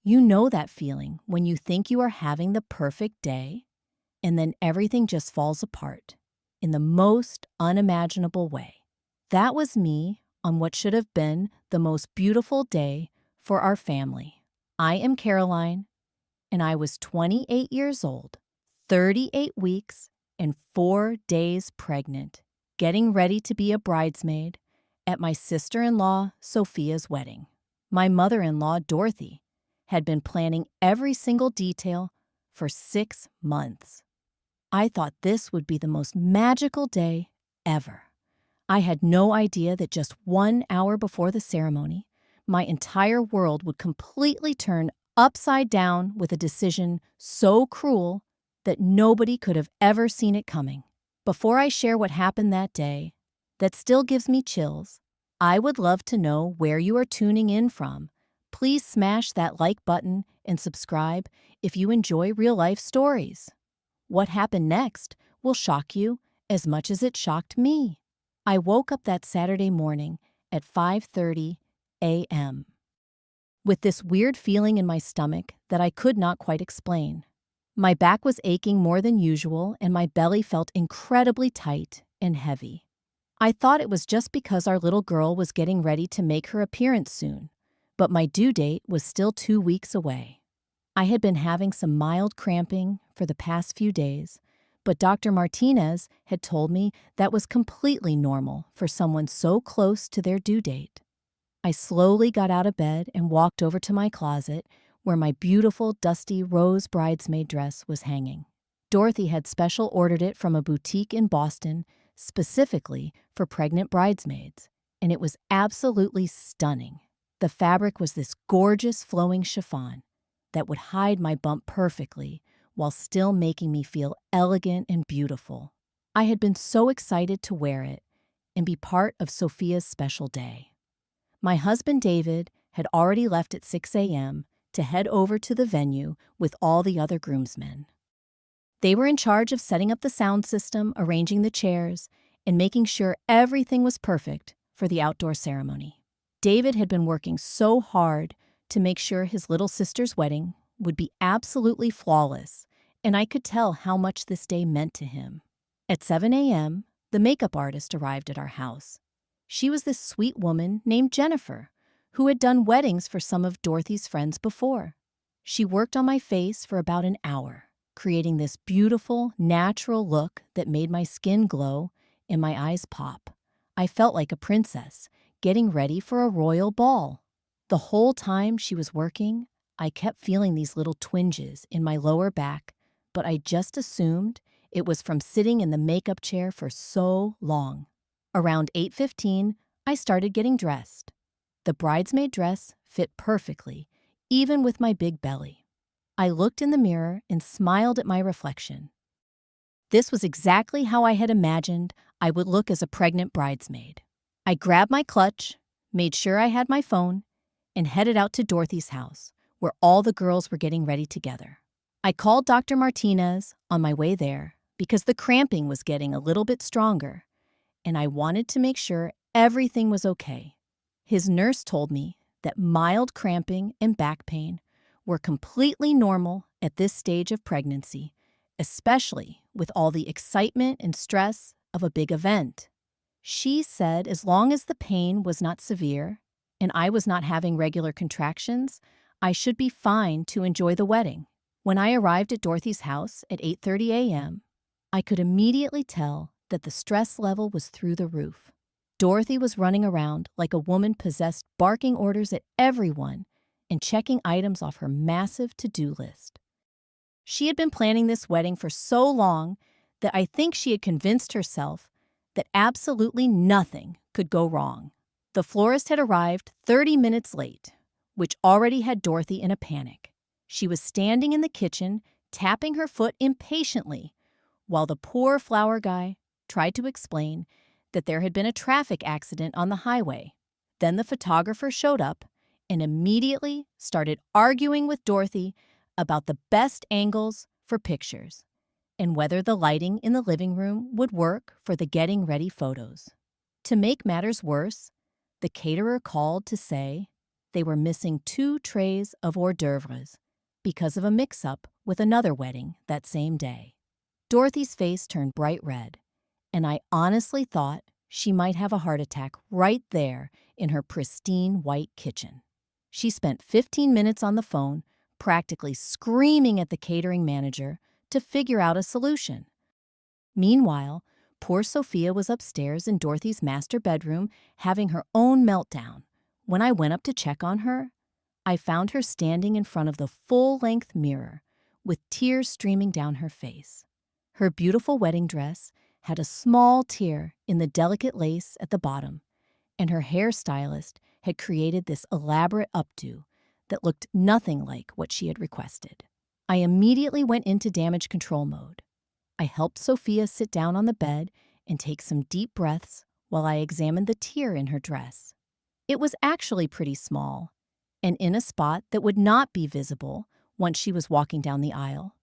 You know that feeling when you think you are having the perfect day, and then everything just falls apart in the most unimaginable way. That was me on what should have been the most beautiful day for our family. I am Caroline, and I was 28 years old, 38 weeks, and 4 days pregnant, getting ready to be a bridesmaid at my sister-in-law Sophia's wedding. My mother-in-law, Dorothy, had been planning every single detail for 6 months. I thought this would be the most magical day ever. I had no idea that just 1 hour before the ceremony, my entire world would completely turn upside down with a decision so cruel that nobody could have ever seen it coming. Before I share what happened that day, that still gives me chills, I would love to know where you are tuning in from. Please smash that like button and subscribe if you enjoy real-life stories. What happened next will shock you as much as it shocked me. I woke up that Saturday morning at 5:30 a.m. with this weird feeling in my stomach that I could not quite explain. My back was aching more than usual, and my belly felt incredibly tight and heavy. I thought it was just because our little girl was getting ready to make her appearance soon, but my due date was still 2 weeks away. I had been having some mild cramping for the past few days, but Doctor Martinez had told me that was completely normal for someone so close to their due date. I slowly got out of bed and walked over to my closet where my beautiful, dusty rose bridesmaid dress was hanging. Dorothy had special ordered it from a boutique in Boston specifically for pregnant bridesmaids, and it was absolutely stunning. The fabric was this gorgeous flowing chiffon that would hide my bump perfectly while still making me feel elegant and beautiful. I had been so excited to wear it and be part of Sophia's special day. My husband David had already left at 6 a.m. to head over to the venue with all the other groomsmen. They were in charge of setting up the sound system, arranging the chairs, and making sure everything was perfect for the outdoor ceremony. David had been working so hard to make sure his little sister's wedding would be absolutely flawless, and I could tell how much this day meant to him. At 7 a.m., the makeup artist arrived at our house. She was this sweet woman named Jennifer, who had done weddings for some of Dorothy's friends before. She worked on my face for about an hour, creating this beautiful, natural look that made my skin glow and my eyes pop. I felt like a princess, getting ready for a royal ball. The whole time she was working, I kept feeling these little twinges in my lower back, but I just assumed it was from sitting in the makeup chair for so long. Around 8:15, I started getting dressed. The bridesmaid dress fit perfectly, even with my big belly. I looked in the mirror and smiled at my reflection. This was exactly how I had imagined I would look as a pregnant bridesmaid. I grabbed my clutch, made sure I had my phone, and headed out to Dorothy's house, where all the girls were getting ready together. I called Dr. Martinez on my way there because the cramping was getting a little bit stronger, and I wanted to make sure everything was okay. His nurse told me that mild cramping and back pain were completely normal at this stage of pregnancy, especially with all the excitement and stress of a big event. She said as long as the pain was not severe and I was not having regular contractions, I should be fine to enjoy the wedding. When I arrived at Dorothy's house at 8:30 a.m., I could immediately tell that the stress level was through the roof. Dorothy was running around like a woman possessed, barking orders at everyone and checking items off her massive to-do list. She had been planning this wedding for so long that I think she had convinced herself that absolutely nothing could go wrong. The florist had arrived 30 minutes late, which already had Dorothy in a panic. She was standing in the kitchen, tapping her foot impatiently, while the poor flower guy tried to explain that there had been a traffic accident on the highway. Then the photographer showed up and immediately started arguing with Dorothy about the best angles for pictures and whether the lighting in the living room would work for the getting ready photos. To make matters worse, the caterer called to say they were missing 2 trays of hors d'oeuvres because of a mix-up with another wedding that same day. Dorothy's face turned bright red, and I honestly thought she might have a heart attack right there in her pristine white kitchen. She spent 15 minutes on the phone, practically screaming at the catering manager to figure out a solution. Meanwhile, poor Sophia was upstairs in Dorothy's master bedroom having her own meltdown. When I went up to check on her, I found her standing in front of the full-length mirror with tears streaming down her face. Her beautiful wedding dress had a small tear in the delicate lace at the bottom, and her hairstylist had created this elaborate updo that looked nothing like what she had requested. I immediately went into damage control mode. I helped Sophia sit down on the bed and take some deep breaths while I examined the tear in her dress. It was actually pretty small, and in a spot that would not be visible once she was walking down the aisle.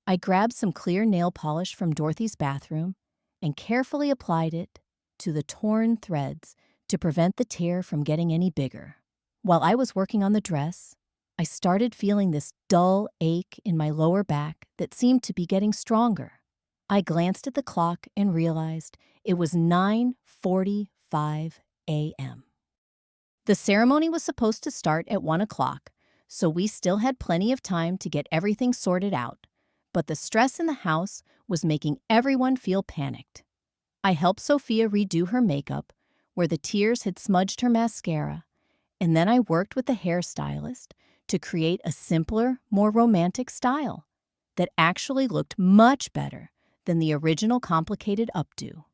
I grabbed some clear nail polish from Dorothy's bathroom and carefully applied it to the torn threads to prevent the tear from getting any bigger. While I was working on the dress, I started feeling this dull ache in my lower back that seemed to be getting stronger. I glanced at the clock and realized it was 9:45 a.m. The ceremony was supposed to start at 1 o'clock, so we still had plenty of time to get everything sorted out, but the stress in the house was making everyone feel panicked. I helped Sophia redo her makeup, where the tears had smudged her mascara, and then I worked with the hairstylist to create a simpler, more romantic style that actually looked much better than the original complicated updo.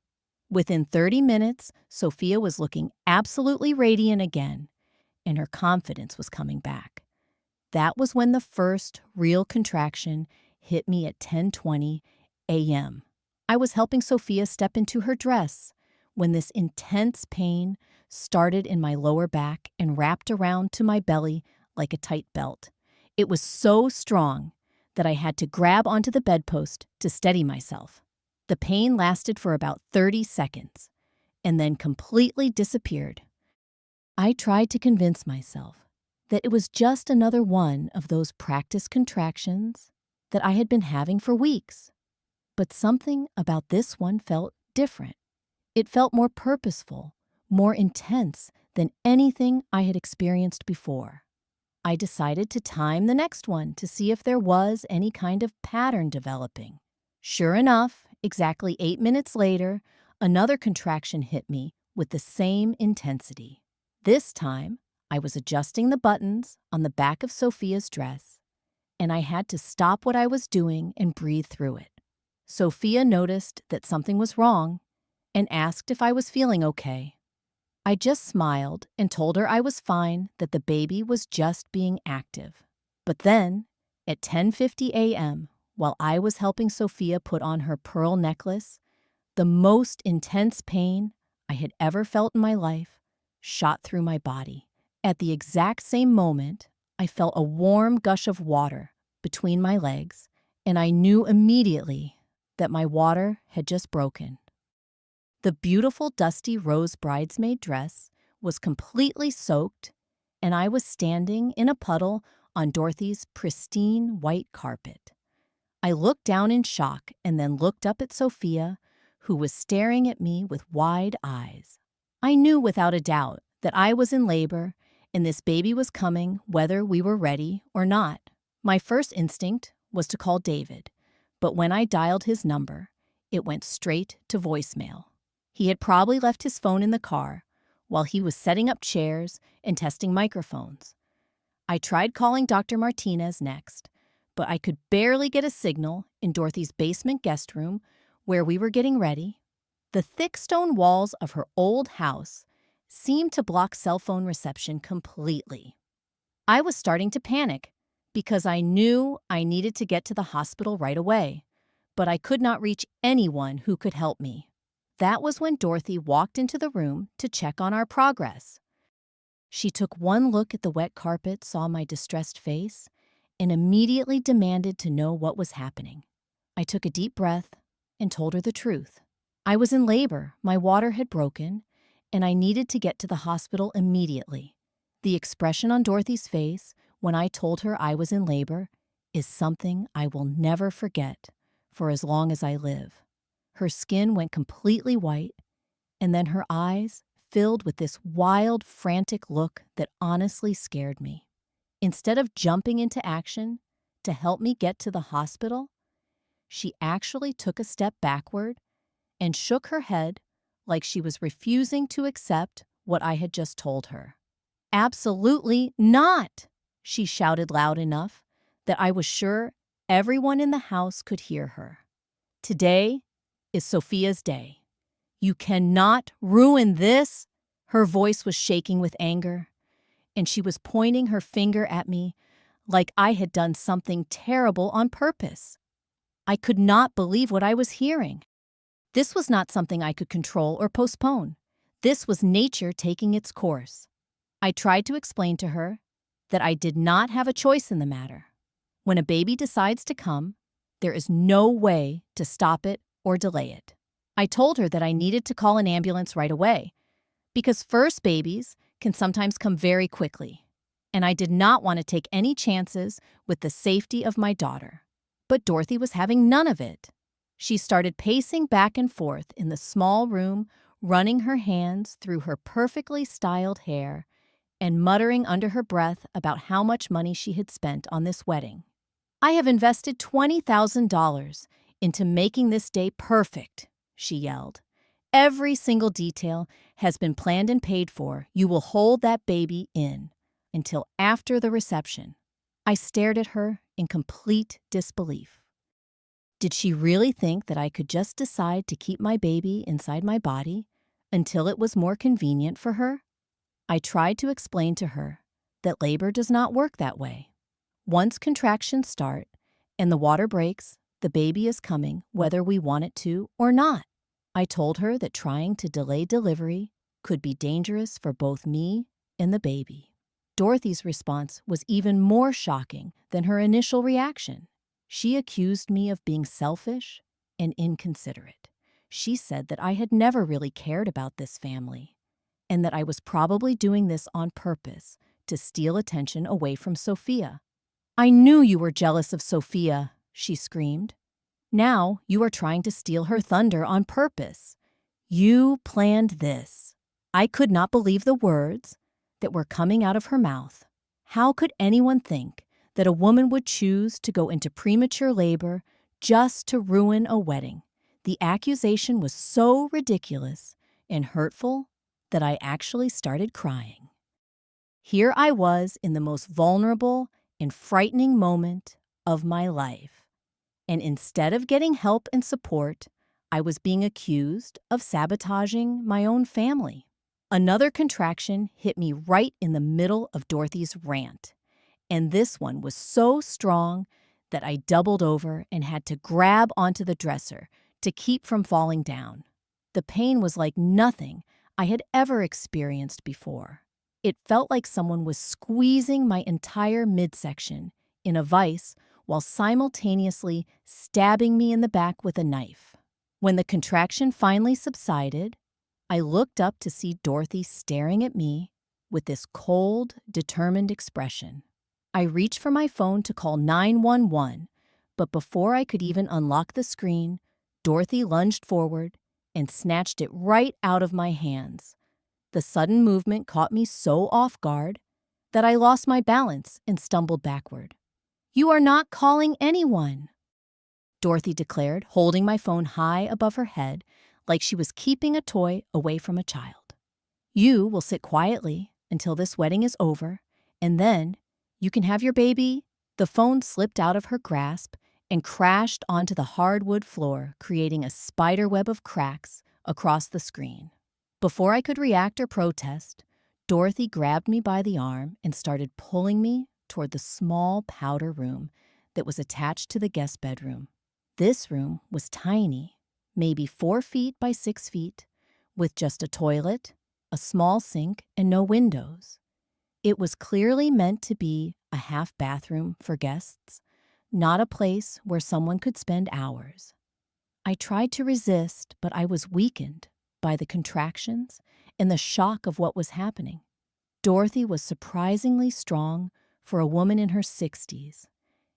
Within 30 minutes, Sophia was looking absolutely radiant again, and her confidence was coming back. That was when the first real contraction hit me at 10:20 a.m. I was helping Sophia step into her dress when this intense pain started in my lower back and wrapped around to my belly like a tight belt. It was so strong that I had to grab onto the bedpost to steady myself. The pain lasted for about 30 seconds and then completely disappeared. I tried to convince myself that it was just another one of those practice contractions that I had been having for weeks. But something about this one felt different. It felt more purposeful, more intense than anything I had experienced before. I decided to time the next one to see if there was any kind of pattern developing. Sure enough, exactly 8 minutes later, another contraction hit me with the same intensity. This time, I was adjusting the buttons on the back of Sophia's dress, and I had to stop what I was doing and breathe through it. Sophia noticed that something was wrong and asked if I was feeling okay. I just smiled and told her I was fine, that the baby was just being active. But then, at 10:50 a.m., while I was helping Sophia put on her pearl necklace, the most intense pain I had ever felt in my life shot through my body. At the exact same moment, I felt a warm gush of water between my legs, and I knew immediately that my water had just broken. The beautiful dusty rose bridesmaid dress was completely soaked, and I was standing in a puddle on Dorothy's pristine white carpet. I looked down in shock and then looked up at Sophia, who was staring at me with wide eyes. I knew without a doubt that I was in labor and this baby was coming whether we were ready or not. My first instinct was to call David, but when I dialed his number, it went straight to voicemail. He had probably left his phone in the car while he was setting up chairs and testing microphones. I tried calling Doctor Martinez next, but I could barely get a signal in Dorothy's basement guest room where we were getting ready. The thick stone walls of her old house seemed to block cell phone reception completely. I was starting to panic because I knew I needed to get to the hospital right away, but I could not reach anyone who could help me. That was when Dorothy walked into the room to check on our progress. She took one look at the wet carpet, saw my distressed face, and immediately demanded to know what was happening. I took a deep breath and told her the truth. I was in labor, my water had broken, and I needed to get to the hospital immediately. The expression on Dorothy's face when I told her I was in labor is something I will never forget for as long as I live. Her skin went completely white, and then her eyes filled with this wild, frantic look that honestly scared me. Instead of jumping into action to help me get to the hospital, she actually took a step backward and shook her head like she was refusing to accept what I had just told her. "Absolutely not!" she shouted loud enough that I was sure everyone in the house could hear her. "Today is Sophia's day. You cannot ruin this!" Her voice was shaking with anger, and she was pointing her finger at me like I had done something terrible on purpose. I could not believe what I was hearing. This was not something I could control or postpone. This was nature taking its course. I tried to explain to her that I did not have a choice in the matter. When a baby decides to come, there is no way to stop it or delay it. I told her that I needed to call an ambulance right away because first babies can sometimes come very quickly, and I did not want to take any chances with the safety of my daughter. But Dorothy was having none of it. She started pacing back and forth in the small room, running her hands through her perfectly styled hair and muttering under her breath about how much money she had spent on this wedding. "I have invested $20,000 into making this day perfect," she yelled. "Every single detail has been planned and paid for. You will hold that baby in until after the reception." I stared at her in complete disbelief. Did she really think that I could just decide to keep my baby inside my body until it was more convenient for her? I tried to explain to her that labor does not work that way. Once contractions start and the water breaks, the baby is coming whether we want it to or not. I told her that trying to delay delivery could be dangerous for both me and the baby. Dorothy's response was even more shocking than her initial reaction. She accused me of being selfish and inconsiderate. She said that I had never really cared about this family, and that I was probably doing this on purpose to steal attention away from Sophia. "I knew you were jealous of Sophia," she screamed. "Now you are trying to steal her thunder on purpose. You planned this." I could not believe the words that were coming out of her mouth. How could anyone think that a woman would choose to go into premature labor just to ruin a wedding? The accusation was so ridiculous and hurtful that I actually started crying. Here I was in the most vulnerable and frightening moment of my life, and instead of getting help and support, I was being accused of sabotaging my own family. Another contraction hit me right in the middle of Dorothy's rant, and this one was so strong that I doubled over and had to grab onto the dresser to keep from falling down. The pain was like nothing I had ever experienced before. It felt like someone was squeezing my entire midsection in a vise while simultaneously stabbing me in the back with a knife. When the contraction finally subsided, I looked up to see Dorothy staring at me with this cold, determined expression. I reached for my phone to call 911, but before I could even unlock the screen, Dorothy lunged forward and snatched it right out of my hands. The sudden movement caught me so off guard that I lost my balance and stumbled backward. "You are not calling anyone," Dorothy declared, holding my phone high above her head like she was keeping a toy away from a child. "You will sit quietly until this wedding is over, and then you can have your baby." The phone slipped out of her grasp and crashed onto the hardwood floor, creating a spiderweb of cracks across the screen. Before I could react or protest, Dorothy grabbed me by the arm and started pulling me toward the small powder room that was attached to the guest bedroom. This room was tiny, maybe 4 feet by 6 feet, with just a toilet, a small sink, and no windows. It was clearly meant to be a half bathroom for guests, not a place where someone could spend hours. I tried to resist, but I was weakened by the contractions and the shock of what was happening. Dorothy was surprisingly strong for a woman in her 60s,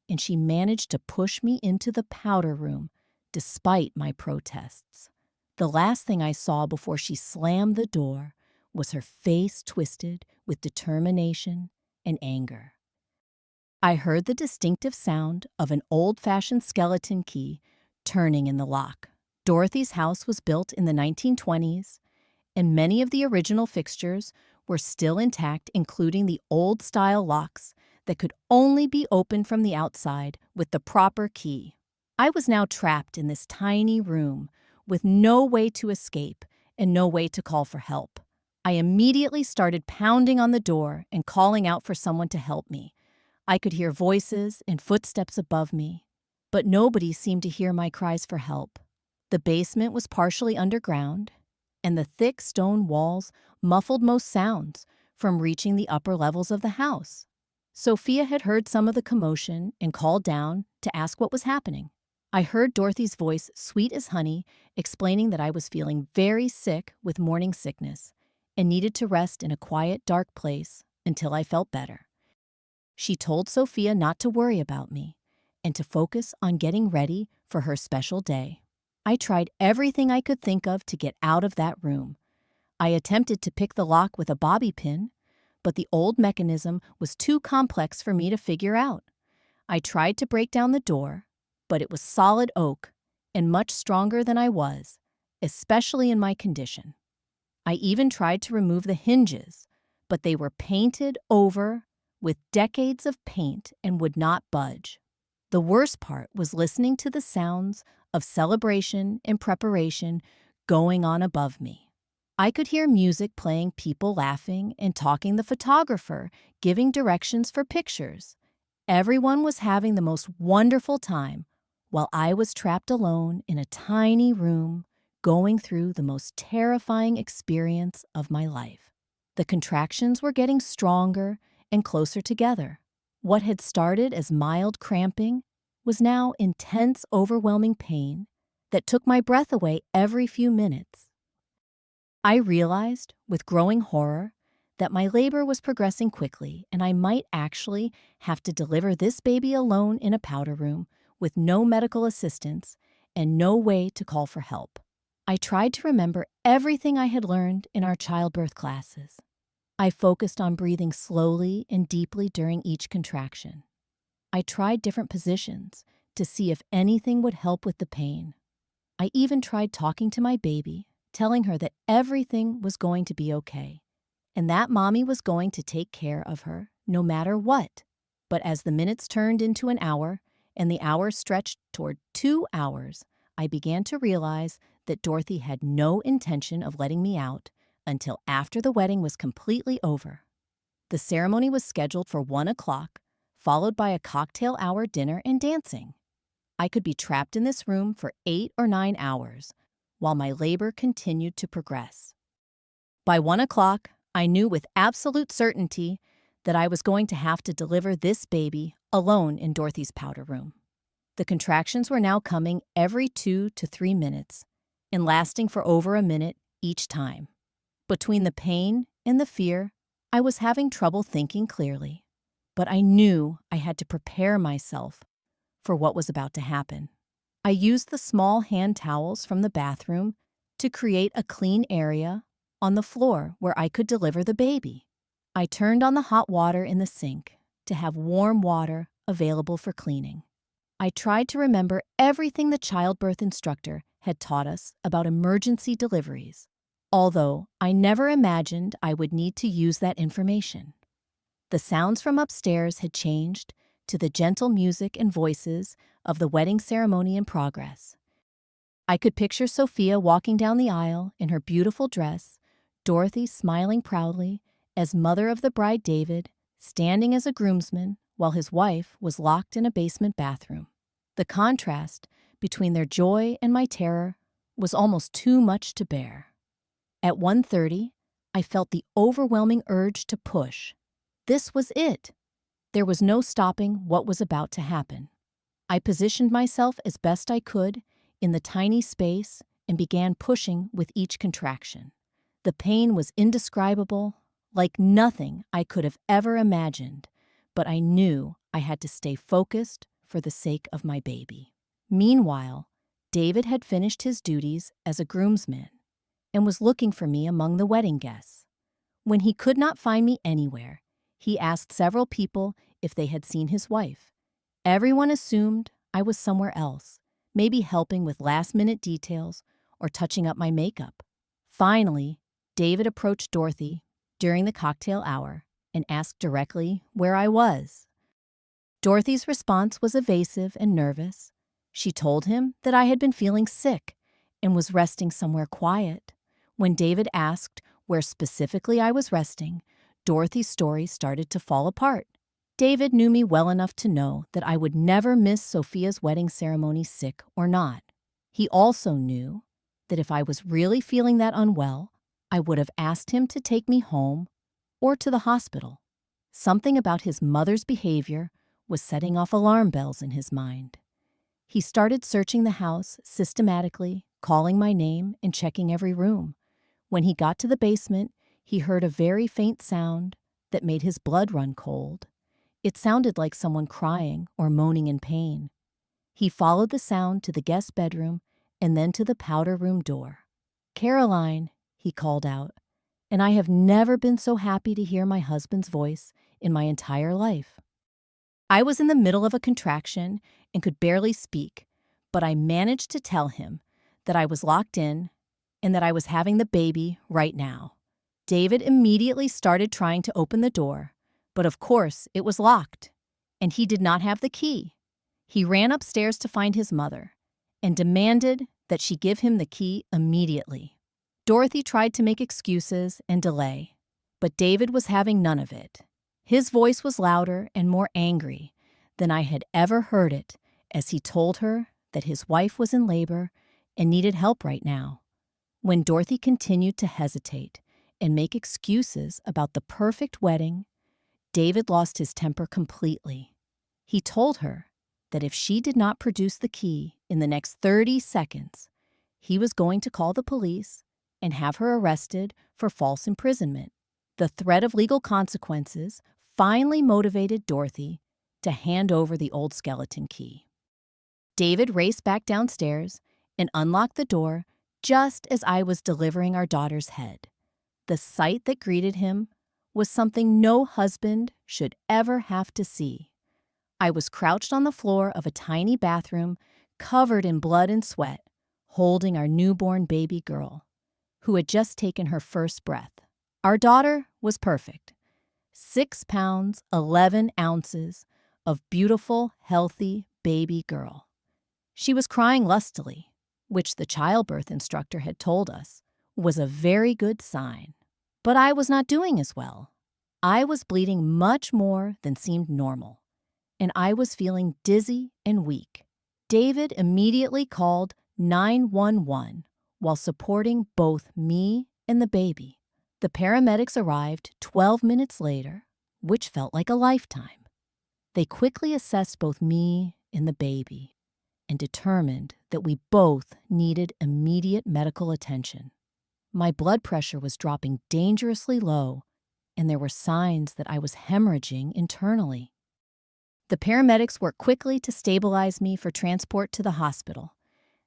and she managed to push me into the powder room despite my protests. The last thing I saw before she slammed the door was her face twisted with determination and anger. I heard the distinctive sound of an old-fashioned skeleton key turning in the lock. Dorothy's house was built in the 1920s, and many of the original fixtures were still intact, including the old-style locks that could only be opened from the outside with the proper key. I was now trapped in this tiny room with no way to escape and no way to call for help. I immediately started pounding on the door and calling out for someone to help me. I could hear voices and footsteps above me, but nobody seemed to hear my cries for help. The basement was partially underground, and the thick stone walls muffled most sounds from reaching the upper levels of the house. Sophia had heard some of the commotion and called down to ask what was happening. I heard Dorothy's voice, sweet as honey, explaining that I was feeling very sick with morning sickness and needed to rest in a quiet, dark place until I felt better. She told Sophia not to worry about me and to focus on getting ready for her special day. I tried everything I could think of to get out of that room. I attempted to pick the lock with a bobby pin, but the old mechanism was too complex for me to figure out. I tried to break down the door, but it was solid oak and much stronger than I was, especially in my condition. I even tried to remove the hinges, but they were painted over with decades of paint and would not budge. The worst part was listening to the sounds of celebration and preparation going on above me. I could hear music playing, people laughing, and talking, the photographer giving directions for pictures. Everyone was having the most wonderful time, while I was trapped alone in a tiny room going through the most terrifying experience of my life. The contractions were getting stronger and closer together. What had started as mild cramping was now intense, overwhelming pain that took my breath away every few minutes. I realized, with growing horror, that my labor was progressing quickly and I might actually have to deliver this baby alone in a powder room with no medical assistance and no way to call for help. I tried to remember everything I had learned in our childbirth classes. I focused on breathing slowly and deeply during each contraction. I tried different positions to see if anything would help with the pain. I even tried talking to my baby, telling her that everything was going to be okay, and that mommy was going to take care of her no matter what. But as the minutes turned into an hour, and the hours stretched toward 2 hours, I began to realize that Dorothy had no intention of letting me out until after the wedding was completely over. The ceremony was scheduled for 1 o'clock, followed by a cocktail hour dinner and dancing. I could be trapped in this room for 8 or 9 hours, while my labor continued to progress. By 1 o'clock, I knew with absolute certainty that I was going to have to deliver this baby alone in Dorothy's powder room. The contractions were now coming every 2 to 3 minutes and lasting for over a minute each time. Between the pain and the fear, I was having trouble thinking clearly, but I knew I had to prepare myself for what was about to happen. I used the small hand towels from the bathroom to create a clean area on the floor where I could deliver the baby. I turned on the hot water in the sink to have warm water available for cleaning. I tried to remember everything the childbirth instructor had taught us about emergency deliveries, although I never imagined I would need to use that information. The sounds from upstairs had changed to the gentle music and voices of the wedding ceremony in progress. I could picture Sophia walking down the aisle in her beautiful dress, Dorothy smiling proudly as mother of the bride, David standing as a groomsman while his wife was locked in a basement bathroom. The contrast between their joy and my terror was almost too much to bear. At 1:30, I felt the overwhelming urge to push. This was it. There was no stopping what was about to happen. I positioned myself as best I could in the tiny space and began pushing with each contraction. The pain was indescribable, like nothing I could have ever imagined, but I knew I had to stay focused for the sake of my baby. Meanwhile, David had finished his duties as a groomsman and was looking for me among the wedding guests. When he could not find me anywhere, he asked several people if they had seen his wife. Everyone assumed I was somewhere else, maybe helping with last-minute details or touching up my makeup. Finally, David approached Dorothy during the cocktail hour and asked directly where I was. Dorothy's response was evasive and nervous. She told him that I had been feeling sick and was resting somewhere quiet. When David asked where specifically I was resting, Dorothy's story started to fall apart. David knew me well enough to know that I would never miss Sophia's wedding ceremony, sick or not. He also knew that if I was really feeling that unwell, I would have asked him to take me home or to the hospital. Something about his mother's behavior was setting off alarm bells in his mind. He started searching the house systematically, calling my name and checking every room. When he got to the basement, he heard a very faint sound that made his blood run cold. It sounded like someone crying or moaning in pain. He followed the sound to the guest bedroom and then to the powder room door. "Caroline," he called out, and I have never been so happy to hear my husband's voice in my entire life. I was in the middle of a contraction and could barely speak, but I managed to tell him that I was locked in and that I was having the baby right now. David immediately started trying to open the door, but of course it was locked, and he did not have the key. He ran upstairs to find his mother and demanded that she give him the key immediately. Dorothy tried to make excuses and delay, but David was having none of it. His voice was louder and more angry than I had ever heard it as he told her that his wife was in labor and needed help right now. When Dorothy continued to hesitate and make excuses about the perfect wedding, David lost his temper completely. He told her that if she did not produce the key in the next 30 seconds, he was going to call the police and have her arrested for false imprisonment. The threat of legal consequences finally motivated Dorothy to hand over the old skeleton key. David raced back downstairs and unlocked the door just as I was delivering our daughter's head. The sight that greeted him was something no husband should ever have to see. I was crouched on the floor of a tiny bathroom, covered in blood and sweat, holding our newborn baby girl, who had just taken her first breath. Our daughter was perfect. 6 pounds, 11 ounces of beautiful, healthy baby girl. She was crying lustily, which the childbirth instructor had told us was a very good sign. But I was not doing as well. I was bleeding much more than seemed normal, and I was feeling dizzy and weak. David immediately called 911 while supporting both me and the baby. The paramedics arrived 12 minutes later, which felt like a lifetime. They quickly assessed both me and the baby and determined that we both needed immediate medical attention. My blood pressure was dropping dangerously low, and there were signs that I was hemorrhaging internally. The paramedics worked quickly to stabilize me for transport to the hospital.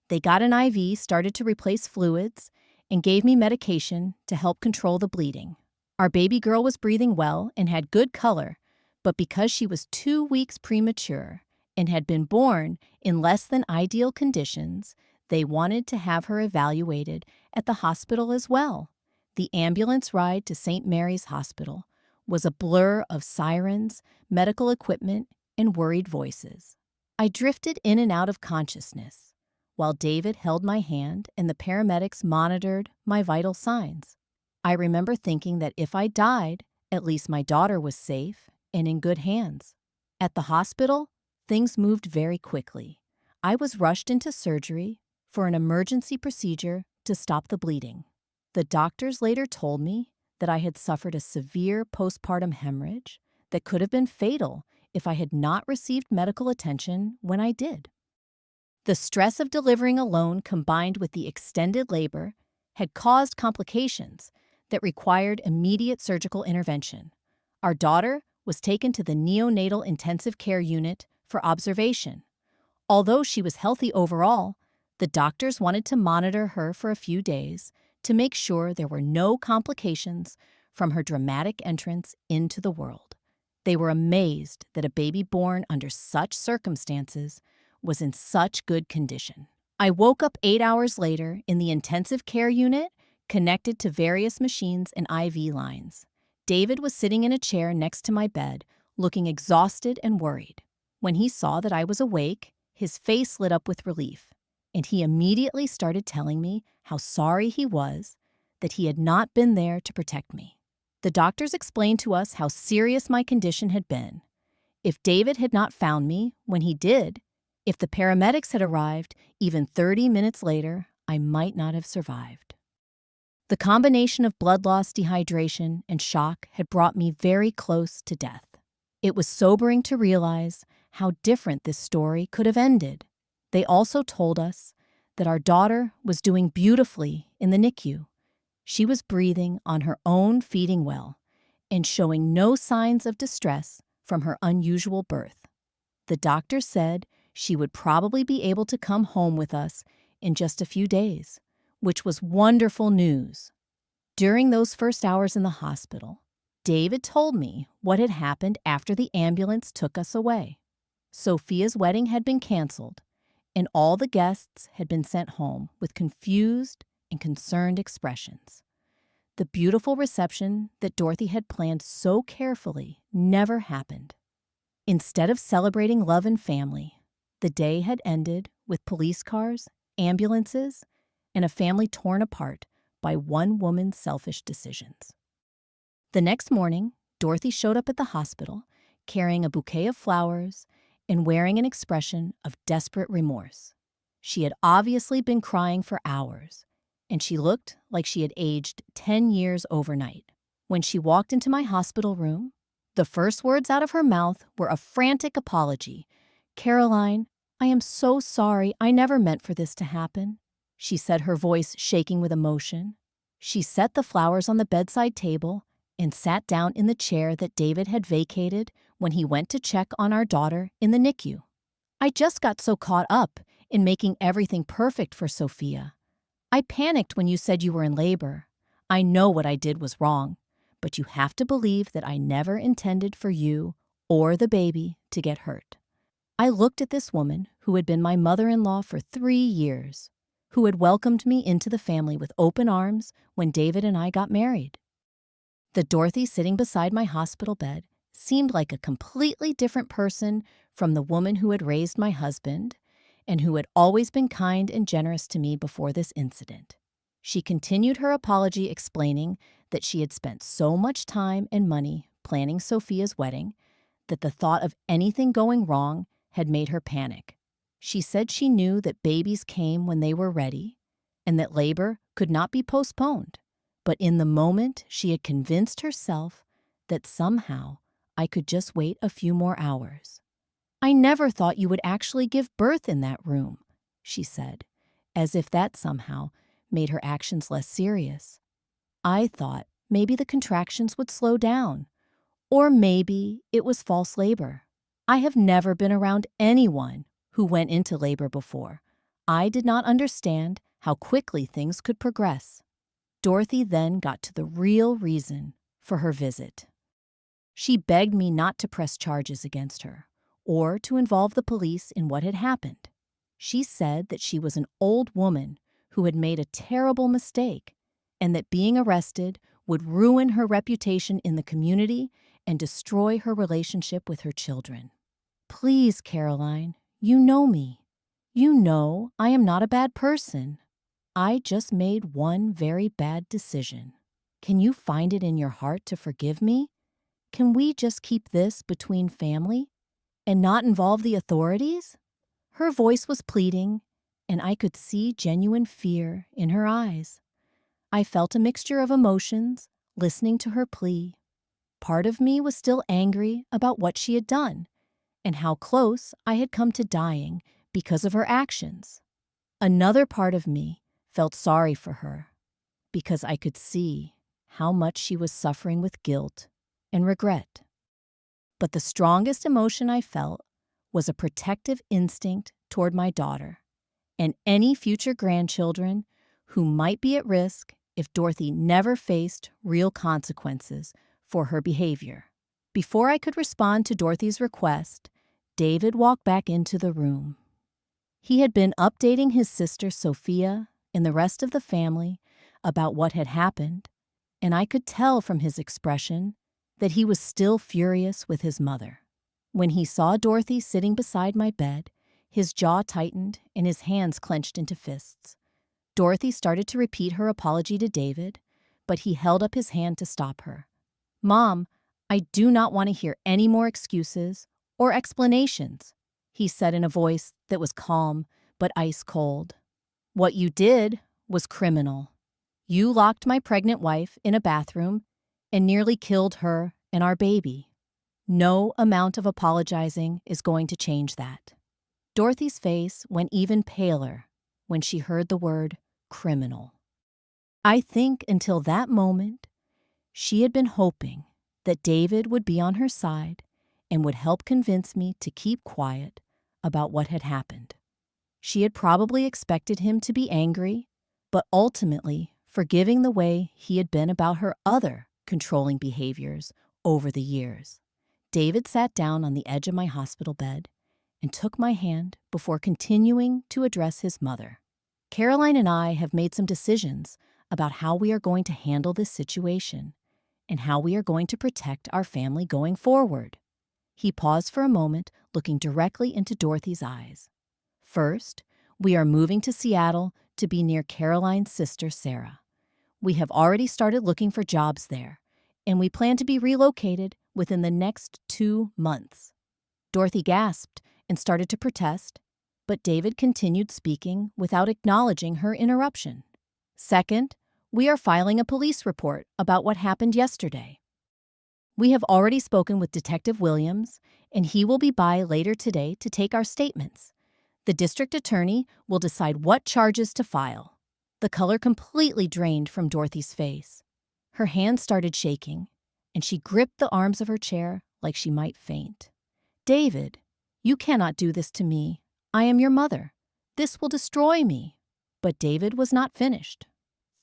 They got an IV, started to replace fluids, and gave me medication to help control the bleeding. Our baby girl was breathing well and had good color, but because she was 2 weeks premature and had been born in less than ideal conditions, they wanted to have her evaluated at the hospital as well. The ambulance ride to St. Mary's Hospital was a blur of sirens, medical equipment, and worried voices. I drifted in and out of consciousness while David held my hand and the paramedics monitored my vital signs. I remember thinking that if I died, at least my daughter was safe and in good hands. At the hospital, things moved very quickly. I was rushed into surgery for an emergency procedure to stop the bleeding. The doctors later told me that I had suffered a severe postpartum hemorrhage that could have been fatal if I had not received medical attention when I did. The stress of delivering alone combined with the extended labor had caused complications that required immediate surgical intervention. Our daughter was taken to the neonatal intensive care unit for observation. Although she was healthy overall, the doctors wanted to monitor her for a few days to make sure there were no complications from her dramatic entrance into the world. They were amazed that a baby born under such circumstances was in such good condition. I woke up 8 hours later in the intensive care unit, connected to various machines and IV lines. David was sitting in a chair next to my bed, looking exhausted and worried. When he saw that I was awake, his face lit up with relief, and he immediately started telling me how sorry he was that he had not been there to protect me. The doctors explained to us how serious my condition had been. If David had not found me when he did, if the paramedics had arrived even 30 minutes later, I might not have survived. The combination of blood loss, dehydration, and shock had brought me very close to death. It was sobering to realize how different this story could have ended. They also told us that our daughter was doing beautifully in the NICU. She was breathing on her own feeding well and showing no signs of distress from her unusual birth. The doctor said she would probably be able to come home with us in just a few days, which was wonderful news. During those first hours in the hospital, David told me what had happened after the ambulance took us away. Sophia's wedding had been canceled, and all the guests had been sent home with confused and concerned expressions. The beautiful reception that Dorothy had planned so carefully never happened. Instead of celebrating love and family, the day had ended with police cars, ambulances, and a family torn apart by one woman's selfish decisions. The next morning, Dorothy showed up at the hospital, carrying a bouquet of flowers and wearing an expression of desperate remorse. She had obviously been crying for hours, and she looked like she had aged 10 years overnight. When she walked into my hospital room, the first words out of her mouth were a frantic apology. "Caroline, I am so sorry. I never meant for this to happen," she said, her voice shaking with emotion. She set the flowers on the bedside table and sat down in the chair that David had vacated when he went to check on our daughter in the NICU. "I just got so caught up in making everything perfect for Sophia. I panicked when you said you were in labor. I know what I did was wrong, but you have to believe that I never intended for you or the baby to get hurt." I looked at this woman who had been my mother-in-law for 3 years, who had welcomed me into the family with open arms when David and I got married. The Dorothy sitting beside my hospital bed seemed like a completely different person from the woman who had raised my husband and who had always been kind and generous to me before this incident. She continued her apology, explaining that she had spent so much time and money planning Sophia's wedding that the thought of anything going wrong had made her panic. She said she knew that babies came when they were ready and that labor could not be postponed. But in the moment, she had convinced herself that somehow I could just wait a few more hours. "I never thought you would actually give birth in that room," she said, as if that somehow made her actions less serious. "I thought maybe the contractions would slow down, or maybe it was false labor. I have never been around anyone who went into labor before. I did not understand how quickly things could progress." Dorothy then got to the real reason for her visit. She begged me not to press charges against her or to involve the police in what had happened. She said that she was an old woman who had made a terrible mistake and that being arrested would ruin her reputation in the community and destroy her relationship with her children. "Please, Caroline, you know me. You know I am not a bad person. I just made one very bad decision. Can you find it in your heart to forgive me? Can we just keep this between family and not involve the authorities?" Her voice was pleading, and I could see genuine fear in her eyes. I felt a mixture of emotions listening to her plea. Part of me was still angry about what she had done and how close I had come to dying because of her actions. Another part of me felt sorry for her because I could see how much she was suffering with guilt and regret. But the strongest emotion I felt was a protective instinct toward my daughter and any future grandchildren who might be at risk if Dorothy never faced real consequences for her behavior. Before I could respond to Dorothy's request, David walked back into the room. He had been updating his sister Sophia and the rest of the family about what had happened, and I could tell from his expression that he was still furious with his mother. When he saw Dorothy sitting beside my bed, his jaw tightened and his hands clenched into fists. Dorothy started to repeat her apology to David, but he held up his hand to stop her. "Mom, I do not want to hear any more excuses or explanations," he said in a voice that was calm but ice cold. "What you did was criminal. You locked my pregnant wife in a bathroom and nearly killed her and our baby. No amount of apologizing is going to change that." Dorothy's face went even paler when she heard the word criminal. I think until that moment, she had been hoping that David would be on her side and would help convince me to keep quiet about what had happened. She had probably expected him to be angry, but ultimately forgiving the way he had been about her other controlling behaviors over the years. David sat down on the edge of my hospital bed and took my hand before continuing to address his mother. "Caroline and I have made some decisions about how we are going to handle this situation and how we are going to protect our family going forward." He paused for a moment, looking directly into Dorothy's eyes. "First, we are moving to Seattle to be near Caroline's sister, Sarah. We have already started looking for jobs there, and we plan to be relocated within the next 2 months." Dorothy gasped and started to protest, but David continued speaking without acknowledging her interruption. "Second, we are filing a police report about what happened yesterday. We have already spoken with Detective Williams, and he will be by later today to take our statements. The district attorney will decide what charges to file." The color completely drained from Dorothy's face. Her hands started shaking, and she gripped the arms of her chair like she might faint. "David, you cannot do this to me. I am your mother. This will destroy me." But David was not finished.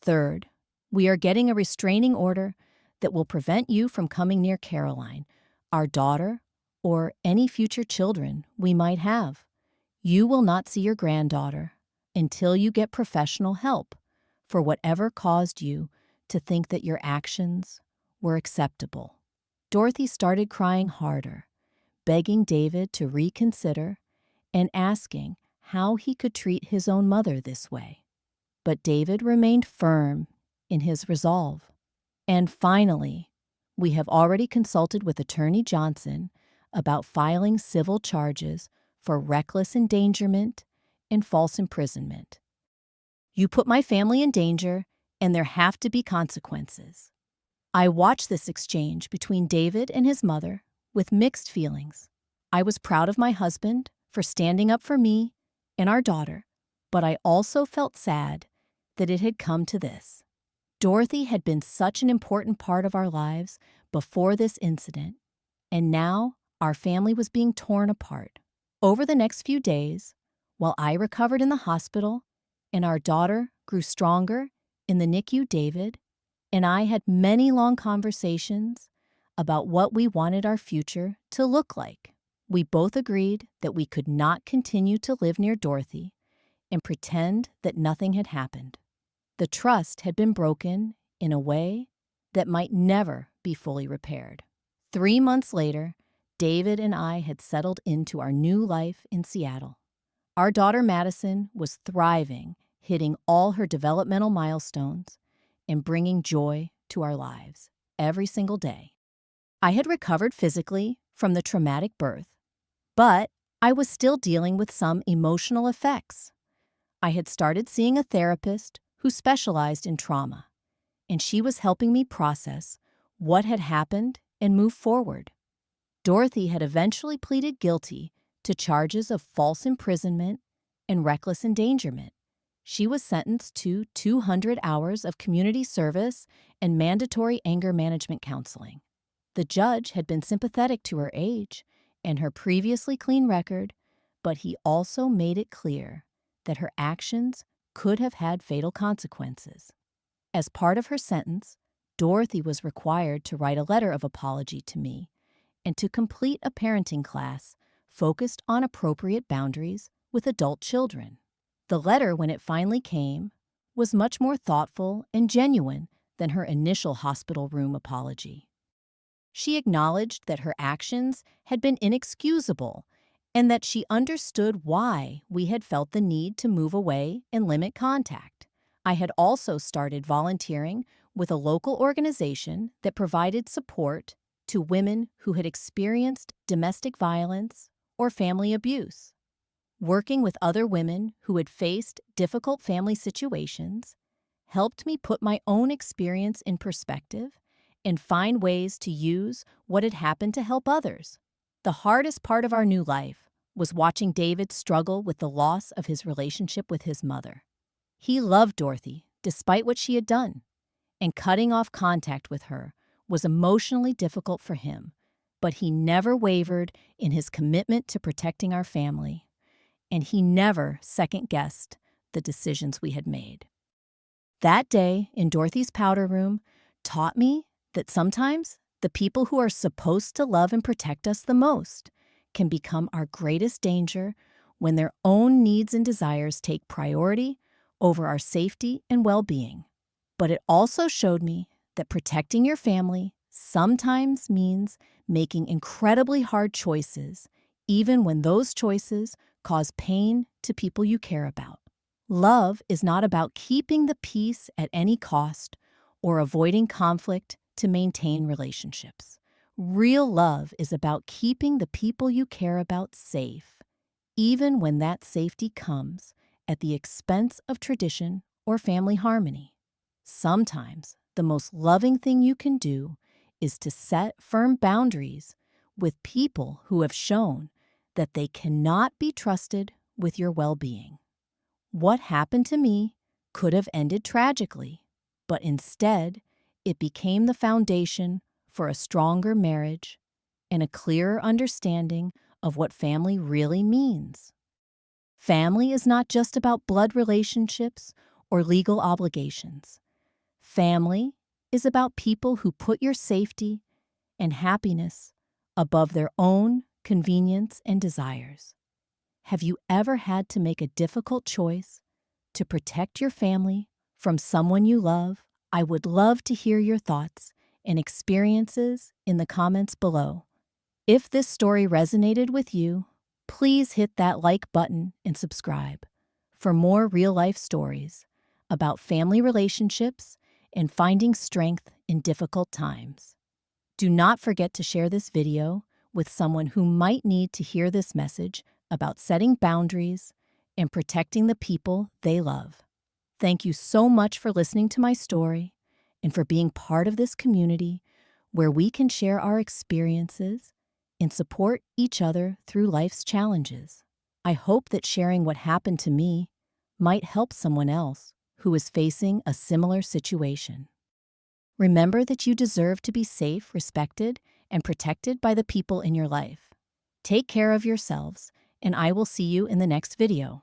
"Third, we are getting a restraining order that will prevent you from coming near Caroline, our daughter, or any future children we might have. You will not see your granddaughter until you get professional help for whatever caused you to think that your actions were acceptable." Dorothy started crying harder, begging David to reconsider and asking how he could treat his own mother this way. But David remained firm in his resolve. "And finally, we have already consulted with Attorney Johnson about filing civil charges for reckless endangerment and false imprisonment. You put my family in danger, and there have to be consequences." I watched this exchange between David and his mother with mixed feelings. I was proud of my husband for standing up for me and our daughter, but I also felt sad that it had come to this. Dorothy had been such an important part of our lives before this incident, and now our family was being torn apart. Over the next few days, while I recovered in the hospital and our daughter grew stronger in the NICU, David and I had many long conversations about what we wanted our future to look like. We both agreed that we could not continue to live near Dorothy and pretend that nothing had happened. The trust had been broken in a way that might never be fully repaired. 3 months later, David and I had settled into our new life in Seattle. Our daughter Madison was thriving, hitting all her developmental milestones and bringing joy to our lives every single day. I had recovered physically from the traumatic birth, but I was still dealing with some emotional effects. I had started seeing a therapist who specialized in trauma, and she was helping me process what had happened and move forward. Dorothy had eventually pleaded guilty to charges of false imprisonment and reckless endangerment, She was sentenced to 200 hours of community service and mandatory anger management counseling. The judge had been sympathetic to her age and her previously clean record, but he also made it clear that her actions could have had fatal consequences. As part of her sentence, Dorothy was required to write a letter of apology to me and to complete a parenting class focused on appropriate boundaries with adult children. The letter, when it finally came, was much more thoughtful and genuine than her initial hospital room apology. She acknowledged that her actions had been inexcusable and that she understood why we had felt the need to move away and limit contact. I had also started volunteering with a local organization that provided support to women who had experienced domestic violence or family abuse. Working with other women who had faced difficult family situations helped me put my own experience in perspective and find ways to use what had happened to help others. The hardest part of our new life was watching David struggle with the loss of his relationship with his mother. He loved Dorothy despite what she had done, and cutting off contact with her was emotionally difficult for him, but he never wavered in his commitment to protecting our family, and he never second-guessed the decisions we had made. That day in Dorothy's powder room taught me that sometimes the people who are supposed to love and protect us the most can become our greatest danger when their own needs and desires take priority over our safety and well-being. But it also showed me that protecting your family sometimes means making incredibly hard choices, even when those choices cause pain to people you care about. Love is not about keeping the peace at any cost or avoiding conflict to maintain relationships. Real love is about keeping the people you care about safe, even when that safety comes at the expense of tradition or family harmony. Sometimes the most loving thing you can do is to set firm boundaries with people who have shown that they cannot be trusted with your well-being. What happened to me could have ended tragically, but instead, it became the foundation for a stronger marriage and a clearer understanding of what family really means. Family is not just about blood relationships or legal obligations. Family is about people who put your safety and happiness above their own convenience and desires. Have you ever had to make a difficult choice to protect your family from someone you love? I would love to hear your thoughts and experiences in the comments below. If this story resonated with you, please hit that like button and subscribe for more real-life stories about family relationships and finding strength in difficult times. Do not forget to share this video with someone who might need to hear this message about setting boundaries and protecting the people they love. Thank you so much for listening to my story and for being part of this community where we can share our experiences and support each other through life's challenges. I hope that sharing what happened to me might help someone else who is facing a similar situation. Remember that you deserve to be safe, respected, and protected by the people in your life. Take care of yourselves, and I will see you in the next video.